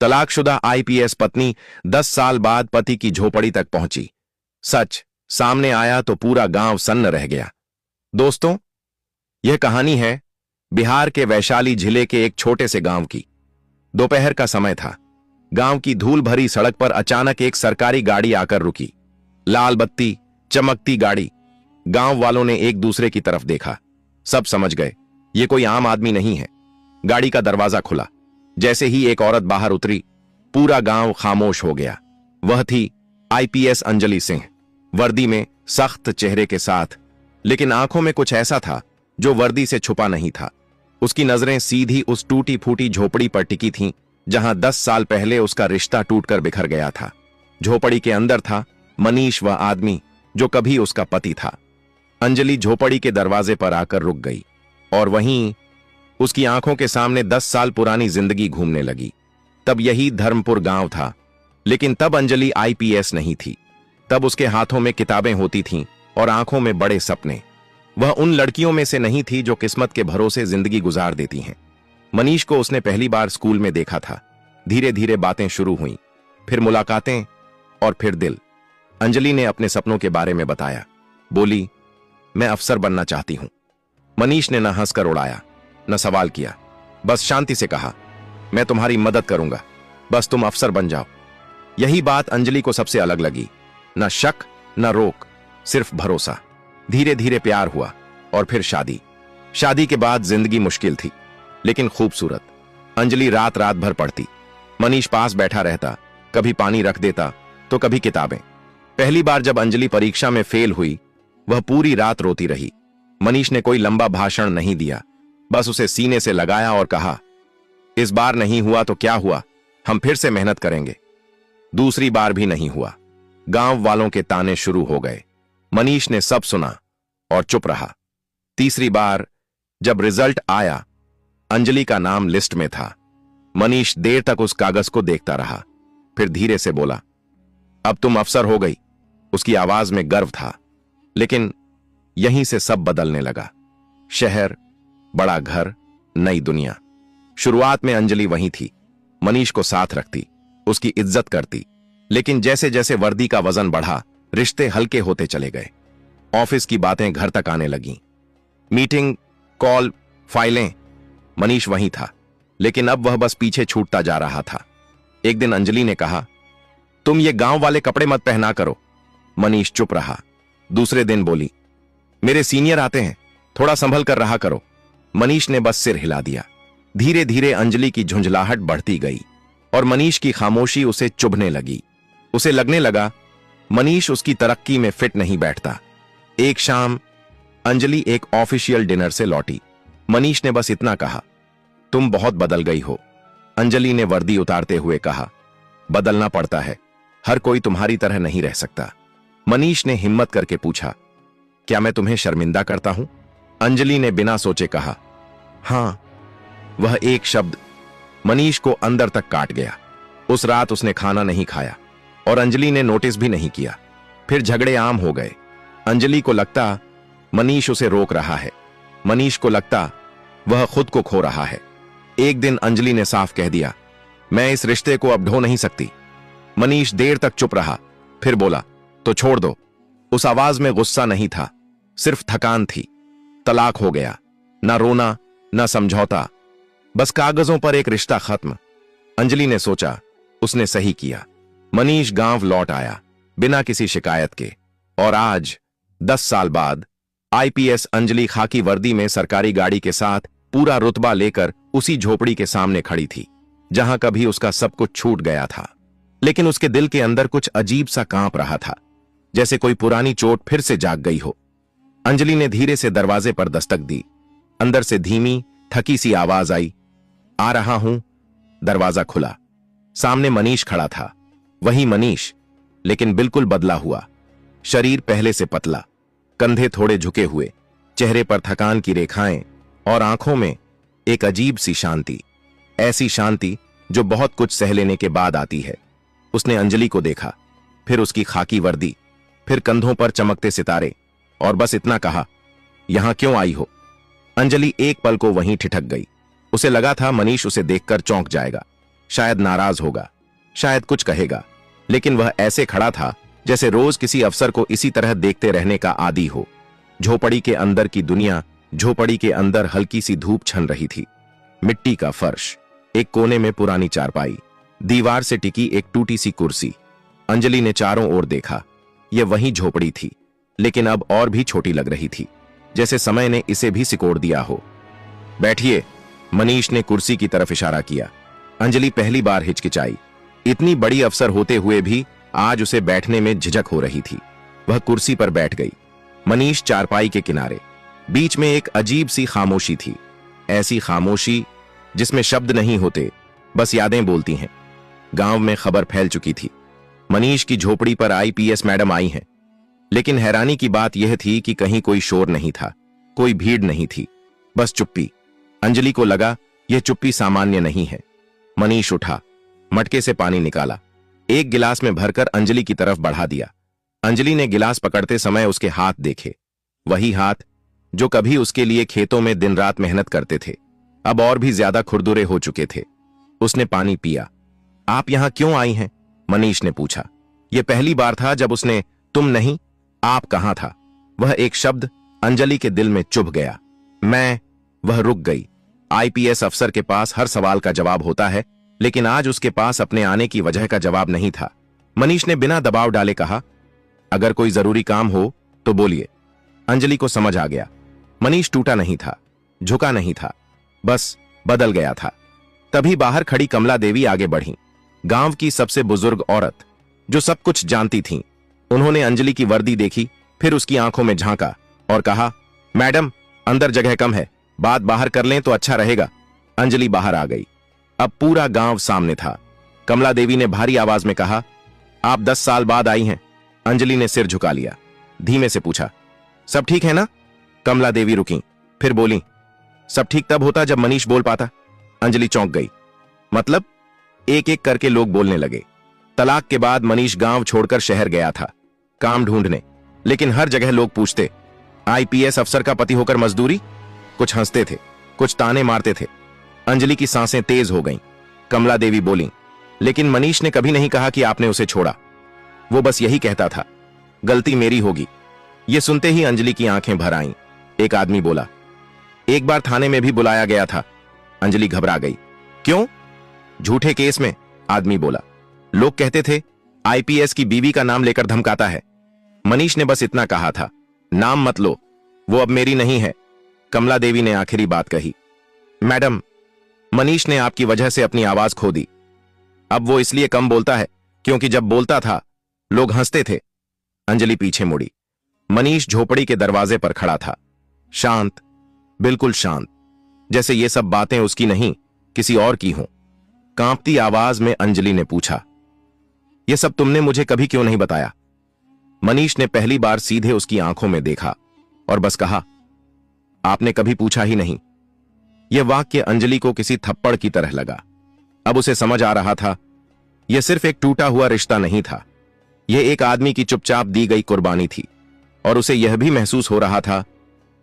तलाकशुदा आईपीएस पत्नी 10 साल बाद पति की झोपड़ी तक पहुंची। सच सामने आया तो पूरा गांव सन्न रह गया। दोस्तों, यह कहानी है बिहार के वैशाली जिले के एक छोटे से गांव की। दोपहर का समय था। गांव की धूल भरी सड़क पर अचानक एक सरकारी गाड़ी आकर रुकी। लाल बत्ती, चमकती गाड़ी। गांव वालों ने एक दूसरे की तरफ देखा। सब समझ गए ये कोई आम आदमी नहीं है। गाड़ी का दरवाजा खुला। जैसे ही एक औरत बाहर उतरी, पूरा गांव खामोश हो गया। वह थी आईपीएस अंजलि सिंह, वर्दी में, सख्त चेहरे के साथ, लेकिन आंखों में कुछ ऐसा था जो वर्दी से छुपा नहीं था। उसकी नजरें सीधी उस टूटी फूटी झोपड़ी पर टिकी थीं, जहां 10 साल पहले उसका रिश्ता टूटकर बिखर गया था। झोपड़ी के अंदर था मनीष, वह आदमी जो कभी उसका पति था। अंजलि झोपड़ी के दरवाजे पर आकर रुक गई और वहीं उसकी आंखों के सामने 10 साल पुरानी जिंदगी घूमने लगी। तब यही धर्मपुर गांव था, लेकिन तब अंजलि आईपीएस नहीं थी। तब उसके हाथों में किताबें होती थीं और आंखों में बड़े सपने। वह उन लड़कियों में से नहीं थी जो किस्मत के भरोसे जिंदगी गुजार देती हैं। मनीष को उसने पहली बार स्कूल में देखा था। धीरे धीरे बातें शुरू हुईं, फिर मुलाकातें और फिर दिल। अंजलि ने अपने सपनों के बारे में बताया। बोली, मैं अफसर बनना चाहती हूं। मनीष ने न हंसकर उड़ाया, न सवाल किया, बस शांति से कहा, मैं तुम्हारी मदद करूंगा, बस तुम अफसर बन जाओ। यही बात अंजलि को सबसे अलग लगी। न शक, न रोक, सिर्फ भरोसा। धीरे धीरे प्यार हुआ और फिर शादी। शादी के बाद जिंदगी मुश्किल थी, लेकिन खूबसूरत। अंजलि रात रात भर पढ़ती। मनीष पास बैठा रहता, कभी पानी रख देता तो कभी किताबें। पहली बार जब अंजलि परीक्षा में फेल हुई, वह पूरी रात रोती रही। मनीष ने कोई लंबा भाषण नहीं दिया, बस उसे सीने से लगाया और कहा, इस बार नहीं हुआ तो क्या हुआ, हम फिर से मेहनत करेंगे। दूसरी बार भी नहीं हुआ। गांव वालों के ताने शुरू हो गए। मनीष ने सब सुना और चुप रहा। तीसरी बार जब रिजल्ट आया, अंजलि का नाम लिस्ट में था। मनीष देर तक उस कागज को देखता रहा, फिर धीरे से बोला, अब तुम अफसर हो गई। उसकी आवाज में गर्व था। लेकिन यहीं से सब बदलने लगा। शहर, बड़ा घर, नई दुनिया। शुरुआत में अंजलि वहीं थी, मनीष को साथ रखती, उसकी इज्जत करती। लेकिन जैसे जैसे वर्दी का वजन बढ़ा, रिश्ते हल्के होते चले गए। ऑफिस की बातें घर तक आने लगीं। मीटिंग, कॉल, फाइलें। मनीष वहीं था, लेकिन अब वह बस पीछे छूटता जा रहा था। एक दिन अंजलि ने कहा, तुम ये गांव वाले कपड़े मत पहना करो। मनीष चुप रहा। दूसरे दिन बोली, मेरे सीनियर आते हैं, थोड़ा संभल कर रहा करो। मनीष ने बस सिर हिला दिया। धीरे धीरे अंजलि की झुंझलाहट बढ़ती गई और मनीष की खामोशी उसे चुभने लगी। उसे लगने लगा मनीष उसकी तरक्की में फिट नहीं बैठता। एक शाम अंजलि एक ऑफिशियल डिनर से लौटी। मनीष ने बस इतना कहा, तुम बहुत बदल गई हो। अंजलि ने वर्दी उतारते हुए कहा, बदलना पड़ता है, हर कोई तुम्हारी तरह नहीं रह सकता। मनीष ने हिम्मत करके पूछा, क्या मैं तुम्हें शर्मिंदा करता हूं? अंजलि ने बिना सोचे कहा, हां। वह एक शब्द मनीष को अंदर तक काट गया। उस रात उसने खाना नहीं खाया और अंजलि ने नोटिस भी नहीं किया। फिर झगड़े आम हो गए। अंजलि को लगता मनीष उसे रोक रहा है, मनीष को लगता वह खुद को खो रहा है। एक दिन अंजलि ने साफ कह दिया, मैं इस रिश्ते को अब ढो नहीं सकती। मनीष देर तक चुप रहा, फिर बोला, तो छोड़ दो। उस आवाज में गुस्सा नहीं था, सिर्फ थकान थी। तलाक हो गया, ना रोना, ना समझौता, बस कागजों पर एक रिश्ता खत्म। अंजलि ने सोचा, उसने सही किया। मनीष गांव लौट आया, बिना किसी शिकायत के। और आज 10 साल बाद आईपीएस अंजलि खाकी वर्दी में सरकारी गाड़ी के साथ पूरा रुतबा लेकर उसी झोपड़ी के सामने खड़ी थी, जहां कभी उसका सब कुछ छूट गया था। लेकिन उसके दिल के अंदर कुछ अजीब सा कांप रहा था, जैसे कोई पुरानी चोट फिर से जाग गई हो। अंजलि ने धीरे से दरवाजे पर दस्तक दी। अंदर से धीमी, थकी सी आवाज आई, आ रहा हूं। दरवाजा खुला। सामने मनीष खड़ा था। वही मनीष, लेकिन बिल्कुल बदला हुआ। शरीर पहले से पतला, कंधे थोड़े झुके हुए, चेहरे पर थकान की रेखाएं और आंखों में एक अजीब सी शांति। ऐसी शांति जो बहुत कुछ सह लेने के बाद आती है। उसने अंजलि को देखा, फिर उसकी खाकी वर्दी, फिर कंधों पर चमकते सितारे, और बस इतना कहा, यहां क्यों आई हो? अंजलि एक पल को वहीं ठिठक गई। उसे लगा था मनीष उसे देखकर चौंक जाएगा, शायद नाराज होगा, शायद कुछ कहेगा, लेकिन वह ऐसे खड़ा था जैसे रोज किसी अफसर को इसी तरह देखते रहने का आदी हो। झोपड़ी के अंदर की दुनिया, झोपड़ी के अंदर हल्की सी धूप छन रही थी। मिट्टी का फर्श, एक कोने में पुरानी चारपाई, दीवार से टिकी एक टूटी सी कुर्सी। अंजलि ने चारों ओर देखा। यह वही झोपड़ी थी, लेकिन अब और भी छोटी लग रही थी, जैसे समय ने इसे भी सिकोड़ दिया हो। बैठिए, मनीष ने कुर्सी की तरफ इशारा किया। अंजलि पहली बार हिचकिचाई। इतनी बड़ी अफसर होते हुए भी आज उसे बैठने में झिझक हो रही थी। वह कुर्सी पर बैठ गई। मनीष चारपाई के किनारे। बीच में एक अजीब सी खामोशी थी, ऐसी खामोशी जिसमें शब्द नहीं होते, बस यादें बोलती हैं। गांव में खबर फैल चुकी थी, मनीष की झोपड़ी पर आईपीएस मैडम आई हैं। लेकिन हैरानी की बात यह थी कि कहीं कोई शोर नहीं था, कोई भीड़ नहीं थी, बस चुप्पी। अंजलि को लगा यह चुप्पी सामान्य नहीं है। मनीष उठा, मटके से पानी निकाला, एक गिलास में भरकर अंजलि की तरफ बढ़ा दिया। अंजलि ने गिलास पकड़ते समय उसके हाथ देखे, वही हाथ जो कभी उसके लिए खेतों में दिन रात मेहनत करते थे, अब और भी ज्यादा खुरदुरे हो चुके थे। उसने पानी पिया। आप यहां क्यों आई हैं? मनीष ने पूछा। यह पहली बार था जब उसने तुम नहीं, आप कहां था। वह एक शब्द अंजलि के दिल में चुभ गया। मैं। वह रुक गई। आईपीएस अफसर के पास हर सवाल का जवाब होता है, लेकिन आज उसके पास अपने आने की वजह का जवाब नहीं था। मनीष ने बिना दबाव डाले कहा, अगर कोई जरूरी काम हो तो बोलिए। अंजलि को समझ आ गया, मनीष टूटा नहीं था, झुका नहीं था, बस बदल गया था। तभी बाहर खड़ी कमला देवी आगे बढ़ी, गांव की सबसे बुजुर्ग औरत, जो सब कुछ जानती थीं। उन्होंने अंजलि की वर्दी देखी, फिर उसकी आंखों में झांका और कहा, मैडम, अंदर जगह कम है, बात बाहर कर लें तो अच्छा रहेगा। अंजलि बाहर आ गई। अब पूरा गांव सामने था। कमला देवी ने भारी आवाज में कहा, आप 10 साल बाद आई हैं। अंजलि ने सिर झुका लिया, धीमे से पूछा, सब ठीक है ना? कमला देवी रुकी, फिर बोली, सब ठीक तब होता जब मनीष बोल पाता। अंजलि चौंक गई। मतलब? एक एक करके लोग बोलने लगे। तलाक के बाद मनीष गांव छोड़कर शहर गया था, काम ढूंढने, लेकिन हर जगह लोग पूछते, आईपीएस अफसर का पति होकर मजदूरी? कुछ हंसते थे, कुछ ताने मारते थे। अंजलि की सांसें तेज हो गईं। कमला देवी बोली, लेकिन मनीष ने कभी नहीं कहा कि आपने उसे छोड़ा। वो बस यही कहता था, गलती मेरी होगी। ये सुनते ही अंजलि की आंखें भर आईं। एक आदमी बोला, एक बार थाने में भी बुलाया गया था। अंजलि घबरा गई। क्यों? झूठे केस में, आदमी बोला। लोग कहते थे आईपीएस की बीवी का नाम लेकर धमकाता है। मनीष ने बस इतना कहा था, नाम मत लो, वो अब मेरी नहीं है। कमला देवी ने आखिरी बात कही, मैडम, मनीष ने आपकी वजह से अपनी आवाज खो दी। अब वो इसलिए कम बोलता है क्योंकि जब बोलता था लोग हंसते थे। अंजलि पीछे मुड़ी। मनीष झोपड़ी के दरवाजे पर खड़ा था, शांत, बिल्कुल शांत, जैसे ये सब बातें उसकी नहीं, किसी और की हों। कांपती आवाज में अंजलि ने पूछा, यह सब तुमने मुझे कभी क्यों नहीं बताया? मनीष ने पहली बार सीधे उसकी आंखों में देखा और बस कहा, आपने कभी पूछा ही नहीं। यह वाक्य अंजलि को किसी थप्पड़ की तरह लगा। अब उसे समझ आ रहा था, यह सिर्फ एक टूटा हुआ रिश्ता नहीं था, यह एक आदमी की चुपचाप दी गई कुर्बानी थी। और उसे यह भी महसूस हो रहा था,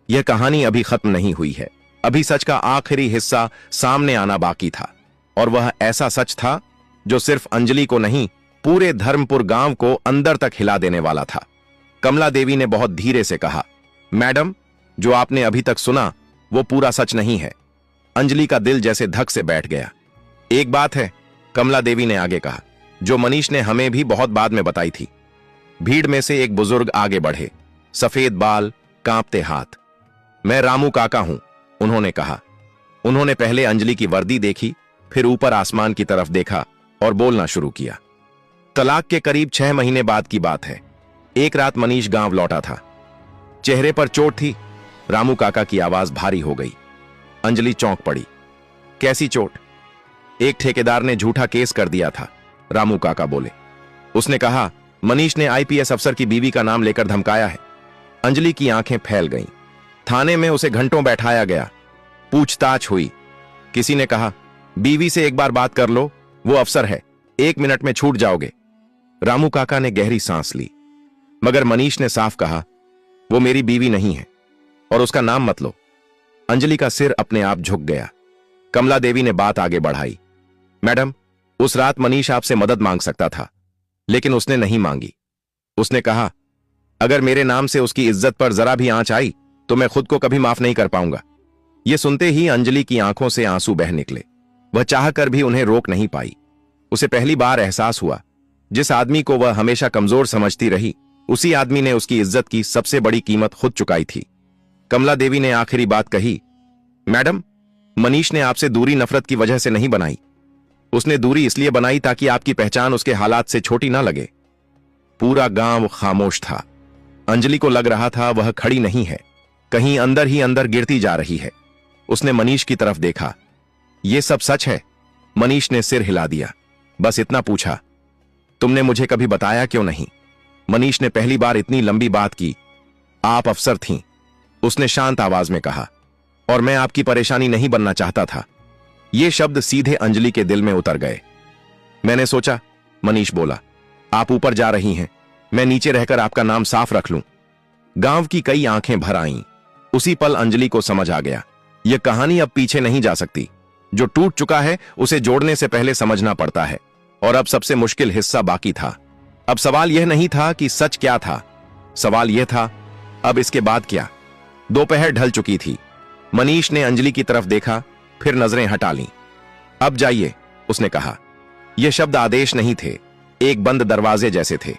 यह कहानी अभी खत्म नहीं हुई है, अभी सच का आखिरी हिस्सा सामने आना बाकी था। और वह ऐसा सच था जो सिर्फ अंजलि को नहीं, पूरे धर्मपुर गांव को अंदर तक हिला देने वाला था। कमला देवी ने बहुत धीरे से कहा, मैडम, जो आपने अभी तक सुना वो पूरा सच नहीं है। अंजलि का दिल जैसे धक से बैठ गया। एक बात है, कमला देवी ने आगे कहा, जो मनीष ने हमें भी बहुत बाद में बताई थी। भीड़ में से एक बुजुर्ग आगे बढ़े, सफेद बाल, कांपते हाथ। मैं रामू काका हूं, उन्होंने कहा। उन्होंने पहले अंजलि की वर्दी देखी, फिर ऊपर आसमान की तरफ देखा और बोलना शुरू किया। तलाक के करीब 6 महीने बाद की बात है। एक रात मनीष गांव लौटा था। चेहरे पर चोट थी। रामू काका की आवाज भारी हो गई। अंजलि चौंक पड़ी। कैसी चोट? एक ठेकेदार ने झूठा केस कर दिया था, रामू काका बोले। उसने कहा, मनीष ने आईपीएस अफसर की बीवी का नाम लेकर धमकाया है। अंजलि की आंखें फैल गईं। थाने में उसे घंटों बैठाया गया, पूछताछ हुई। किसी ने कहा, बीवी से एक बार बात कर लो, वो अफसर है, 1 मिनट में छूट जाओगे। रामू काका ने गहरी सांस ली। मगर मनीष ने साफ कहा, वो मेरी बीवी नहीं है और उसका नाम मत लो। अंजलि का सिर अपने आप झुक गया। कमला देवी ने बात आगे बढ़ाई, मैडम, उस रात मनीष आपसे मदद मांग सकता था, लेकिन उसने नहीं मांगी। उसने कहा, अगर मेरे नाम से उसकी इज्जत पर जरा भी आंच आई तो मैं खुद को कभी माफ नहीं कर पाऊंगा। यह सुनते ही अंजलि की आंखों से आंसू बह निकले। वह चाहकर भी उन्हें रोक नहीं पाई। उसे पहली बार एहसास हुआ, जिस आदमी को वह हमेशा कमजोर समझती रही, उसी आदमी ने उसकी इज्जत की सबसे बड़ी कीमत खुद चुकाई थी। कमला देवी ने आखिरी बात कही, मैडम, मनीष ने आपसे दूरी नफरत की वजह से नहीं बनाई। उसने दूरी इसलिए बनाई ताकि आपकी पहचान उसके हालात से छोटी ना लगे। पूरा गांव खामोश था। अंजलि को लग रहा था वह खड़ी नहीं है, कहीं अंदर ही अंदर गिरती जा रही है। उसने मनीष की तरफ देखा। यह सब सच है? मनीष ने सिर हिला दिया। बस इतना पूछा, तुमने मुझे कभी बताया क्यों नहीं? मनीष ने पहली बार इतनी लंबी बात की। आप अफसर थीं, उसने शांत आवाज में कहा, और मैं आपकी परेशानी नहीं बनना चाहता था। ये शब्द सीधे अंजलि के दिल में उतर गए। मैंने सोचा, मनीष बोला, आप ऊपर जा रही हैं, मैं नीचे रहकर आपका नाम साफ रख लूं। गांव की कई आंखें भर आईं। उसी पल अंजलि को समझ आ गया, यह कहानी अब पीछे नहीं जा सकती। जो टूट चुका है उसे जोड़ने से पहले समझना पड़ता है। और अब सबसे मुश्किल हिस्सा बाकी था। अब सवाल यह नहीं था कि सच क्या था, सवाल यह था, अब इसके बाद क्या? दोपहर ढल चुकी थी। मनीष ने अंजलि की तरफ देखा, फिर नजरें हटा लीं। अब जाइए, उसने कहा। यह शब्द आदेश नहीं थे, एक बंद दरवाजे जैसे थे।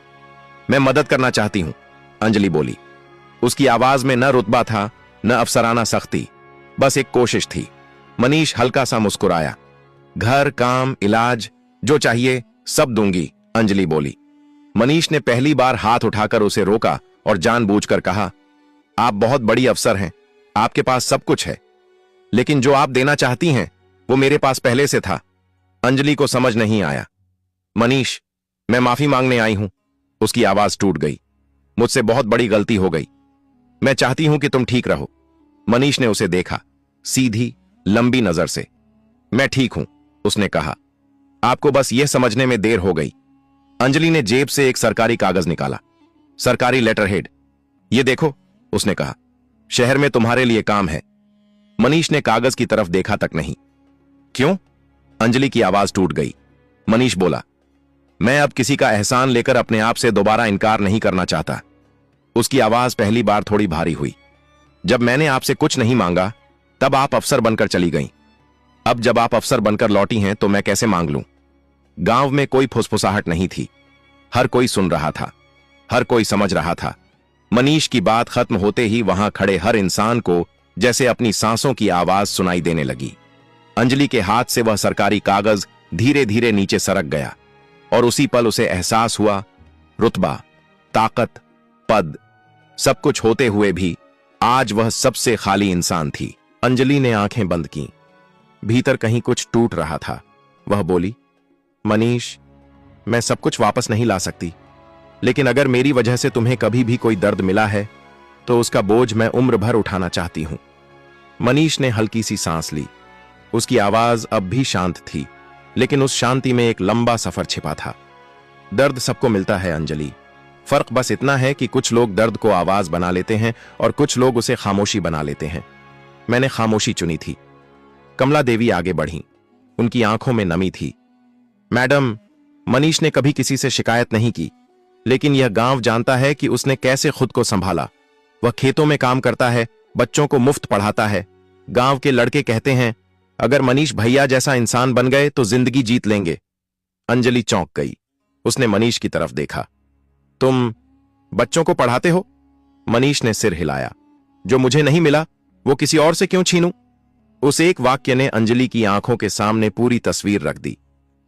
मैं मदद करना चाहती हूं, अंजलि बोली। उसकी आवाज में न रुतबा था, न अफसराना सख्ती, बस एक कोशिश थी। मनीष हल्का सा मुस्कुराया। घर, काम, इलाज, जो चाहिए सब दूंगी, अंजलि बोली। मनीष ने पहली बार हाथ उठाकर उसे रोका और जानबूझकर कहा, आप बहुत बड़ी अफसर हैं, आपके पास सब कुछ है, लेकिन जो आप देना चाहती हैं वो मेरे पास पहले से था। अंजलि को समझ नहीं आया। मनीष, मैं माफी मांगने आई हूं। उसकी आवाज टूट गई। मुझसे बहुत बड़ी गलती हो गई। मैं चाहती हूं कि तुम ठीक रहो। मनीष ने उसे देखा, सीधी लंबी नजर से। मैं ठीक हूं, उसने कहा। आपको बस यह समझने में देर हो गई। अंजलि ने जेब से एक सरकारी कागज निकाला। सरकारी लेटर हेड, ये देखो, उसने कहा। शहर में तुम्हारे लिए काम है। मनीष ने कागज की तरफ देखा तक नहीं। क्यों? अंजलि की आवाज टूट गई। मनीष बोला, मैं अब किसी का एहसान लेकर अपने आप से दोबारा इनकार नहीं करना चाहता। उसकी आवाज पहली बार थोड़ी भारी हुई। जब मैंने आपसे कुछ नहीं मांगा तब आप अफसर बनकर चली गईं। अब जब आप अफसर बनकर लौटी हैं तो मैं कैसे मांग लूं? गांव में कोई फुसफुसाहट नहीं थी। हर कोई सुन रहा था, हर कोई समझ रहा था। मनीष की बात खत्म होते ही वहां खड़े हर इंसान को जैसे अपनी सांसों की आवाज सुनाई देने लगी। अंजलि के हाथ से वह सरकारी कागज धीरे धीरे नीचे सरक गया और उसी पल उसे एहसास हुआ, रुतबा, ताकत, पद, सब कुछ होते हुए भी आज वह सबसे खाली इंसान थी। अंजलि ने आंखें बंद की। भीतर कहीं कुछ टूट रहा था। वह बोली, मनीष, मैं सब कुछ वापस नहीं ला सकती, लेकिन अगर मेरी वजह से तुम्हें कभी भी कोई दर्द मिला है तो उसका बोझ मैं उम्र भर उठाना चाहती हूं। मनीष ने हल्की सी सांस ली। उसकी आवाज अब भी शांत थी, लेकिन उस शांति में एक लंबा सफर छिपा था। दर्द सबको मिलता है अंजलि, फर्क बस इतना है कि कुछ लोग दर्द को आवाज बना लेते हैं और कुछ लोग उसे खामोशी बना लेते हैं। मैंने खामोशी चुनी थी। कमला देवी आगे बढ़ी। उनकी आंखों में नमी थी। मैडम, मनीष ने कभी किसी से शिकायत नहीं की, लेकिन यह गांव जानता है कि उसने कैसे खुद को संभाला। वह खेतों में काम करता है, बच्चों को मुफ्त पढ़ाता है। गांव के लड़के कहते हैं, अगर मनीष भैया जैसा इंसान बन गए तो जिंदगी जीत लेंगे। अंजलि चौंक गई। उसने मनीष की तरफ देखा। तुम बच्चों को पढ़ाते हो? मनीष ने सिर हिलाया। जो मुझे नहीं मिला वो किसी और से क्यों छीनूं? उस एक वाक्य ने अंजलि की आंखों के सामने पूरी तस्वीर रख दी।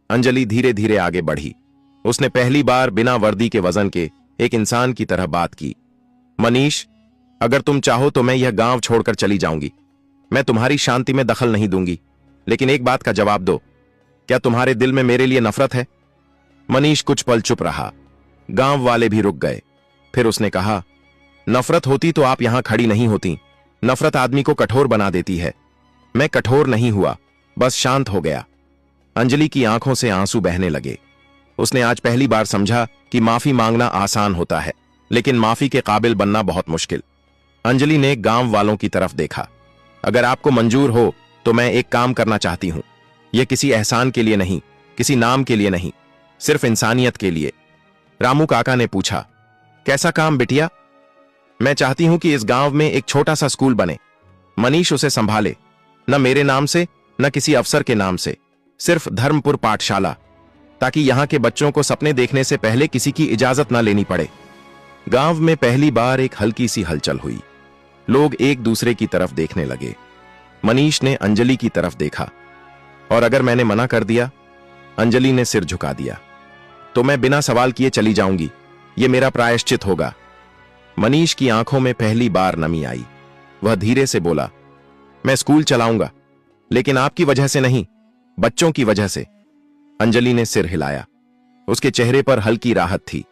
अंजलि धीरे धीरे आगे बढ़ी। उसने पहली बार बिना वर्दी के वजन के एक इंसान की तरह बात की। मनीष, अगर तुम चाहो तो मैं यह गांव छोड़कर चली जाऊंगी। मैं तुम्हारी शांति में दखल नहीं दूंगी, लेकिन एक बात का जवाब दो, क्या तुम्हारे दिल में मेरे लिए नफरत है? मनीष कुछ पल चुप रहा। गांव वाले भी रुक गए। फिर उसने कहा, नफरत होती तो आप यहां खड़ी नहीं होती। नफरत आदमी को कठोर बना देती है। मैं कठोर नहीं हुआ, बस शांत हो गया। अंजलि की आंखों से आंसू बहने लगे। उसने आज पहली बार समझा कि माफी मांगना आसान होता है, लेकिन माफी के काबिल बनना बहुत मुश्किल। अंजलि ने गांव वालों की तरफ देखा। अगर आपको मंजूर हो तो मैं एक काम करना चाहती हूं। यह किसी एहसान के लिए नहीं, किसी नाम के लिए नहीं, सिर्फ इंसानियत के लिए। रामू काका ने पूछा, कैसा काम बिटिया? मैं चाहती हूं कि इस गांव में एक छोटा सा स्कूल बने, मनीष उसे संभाले, न मेरे नाम से न किसी अफसर के नाम से, सिर्फ धर्मपुर पाठशाला, ताकि यहां के बच्चों को सपने देखने से पहले किसी की इजाजत न लेनी पड़े। गांव में पहली बार एक हल्की सी हलचल हुई। लोग एक दूसरे की तरफ देखने लगे। मनीष ने अंजलि की तरफ देखा, और अगर मैंने मना कर दिया? अंजलि ने सिर झुका दिया। तो मैं बिना सवाल किए चली जाऊंगी, यह मेरा प्रायश्चित होगा। मनीष की आंखों में पहली बार नमी आई। वह धीरे से बोला, मैं स्कूल चलाऊंगा, लेकिन आपकी वजह से नहीं, बच्चों की वजह से। अंजलि ने सिर हिलाया। उसके चेहरे पर हल्की राहत थी।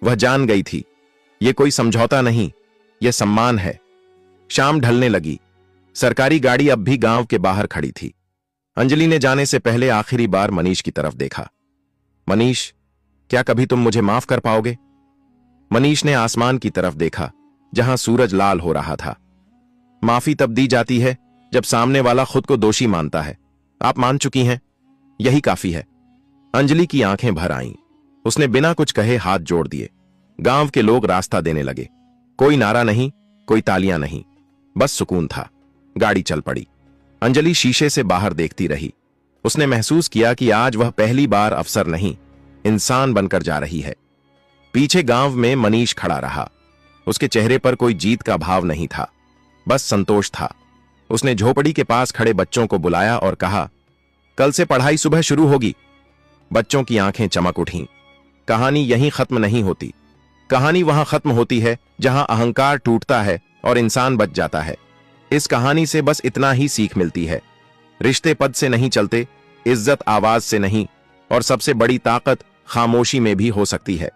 वह जान गई थी, यह कोई समझौता नहीं, यह सम्मान है। शाम ढलने लगी। सरकारी गाड़ी अब भी गांव के बाहर खड़ी थी। अंजलि ने जाने से पहले आखिरी बार मनीष की तरफ देखा। मनीष, क्या कभी तुम मुझे माफ कर पाओगे? मनीष ने आसमान की तरफ देखा, जहां सूरज लाल हो रहा था। माफी तब दी जाती है जब सामने वाला खुद को दोषी मानता है। आप मान चुकी हैं, यही काफी है। अंजलि की आंखें भर आईं। उसने बिना कुछ कहे हाथ जोड़ दिए। गांव के लोग रास्ता देने लगे। कोई नारा नहीं, कोई तालियां नहीं, बस सुकून था। गाड़ी चल पड़ी। अंजलि शीशे से बाहर देखती रही। उसने महसूस किया कि आज वह पहली बार अफसर नहीं, इंसान बनकर जा रही है। पीछे गांव में मनीष खड़ा रहा। उसके चेहरे पर कोई जीत का भाव नहीं था, बस संतोष था। उसने झोपड़ी के पास खड़े बच्चों को बुलाया और कहा, कल से पढ़ाई सुबह शुरू होगी। बच्चों की आंखें चमक उठीं। कहानी यहीं खत्म नहीं होती। कहानी वहां खत्म होती है जहां अहंकार टूटता है और इंसान बच जाता है। इस कहानी से बस इतना ही सीख मिलती है, रिश्ते पद से नहीं चलते, इज्जत आवाज से नहीं, और सबसे बड़ी ताकत खामोशी में भी हो सकती है।